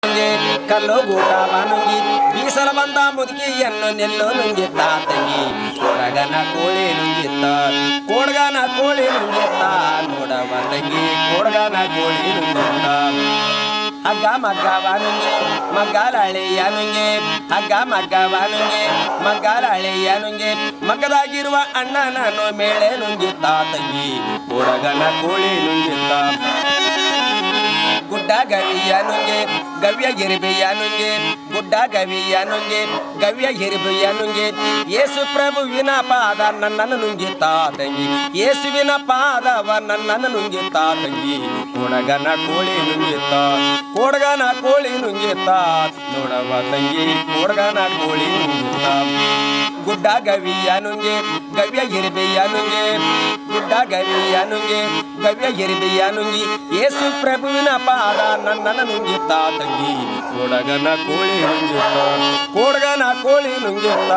ಕಲ್ಲು ಗೂಟವ ನುಂಗಿ ಬೀಸಲು ಬಂದ ಮುದುಕಿಯನ್ನು ನೆಲ್ಲು ನುಂಗಿತ್ತ ತಂಗಿ ಕೊಡಗನ ಕೋಳಿ ನುಂಗಿತ್ತ ಕೊಡಗನ ಕೋಳಿ ನುಂಗಿತ್ತ ನೋಡವ ತಂಗಿ ಕೊಡಗನ ಕೋಳಿ ನುಂಗಿತ್ತ ಹಗ್ಗ ಮಗ್ಗವ ನುಂಗಿ ಮಗ್ಗಲಳೆಯ ನುಂಗಿ ಹಗ್ಗ ಮಗ್ಗವ ನುಂಗಿ ಮಗ್ಗಲಳೆಯ ನುಂಗಿ ಮಗ್ಗದಾಗಿರುವ ಅಣ್ಣನನ್ನು ಮೇಳೆ ನುಂಗಿತ್ತ ತಂಗಿ ಕೊಡಗನ ಕೋಳಿ ನುಂಗಿತ್ತ ಗುಡ್ಡ ಗವಿಯ ನುಂಗೆ ಗವ್ಯ ಗಿರಿಬಿಯ ನುಂಗೆ ಗುಡ್ಡ ಗವಿಯ ನುಂಗೆ ಗವ್ಯ ಗಿರಿಬಿಯ ನುಂಗೆ ಯೇಸು ಪ್ರಭುವಿನ ಪಾದ ನನ್ನನ್ನು ನುಂಗಿತ್ತ ತಂಗಿ ಯೇಸುವಿನ ಪಾದವ ನನ್ನನ್ನು ನುಂಗಿತ್ತ ತಂಗಿ ಕೊಡಗನ ಕೋಳಿ ನುಂಗಿತ್ತ ಕೊಡಗನ ಕೋಳಿ ನುಂಗಿತ್ತ ನೋಡವ ತಂಗಿ ಕೊಡಗನ ಕೋಳಿ ನುಂಗಿತ್ತ ಗುಡ್ಡ ಗವಿಯ ನುಂಗೆ ಗವ್ಯ ಗಿರಿಬಿಯ ನುಂಗೆ ಗುಡ್ಡ ಗವಿಯ ನುಂಗೆ ಗವ್ಯ ಗಿರಿಬಿಯ ನುಂಗಿ ಯೇಸು ಪ್ರಭುವಿನ ಪಾದ ನನ್ನನ್ನು ನುಂಗಿತ್ತ ತಂಗಿ ಕೊಡಗನ ಕೋಳಿ ನುಂಗಿತ್ತ ಕೊಡಗನ ಕೋಳಿ ನುಂಗಿತ್ತ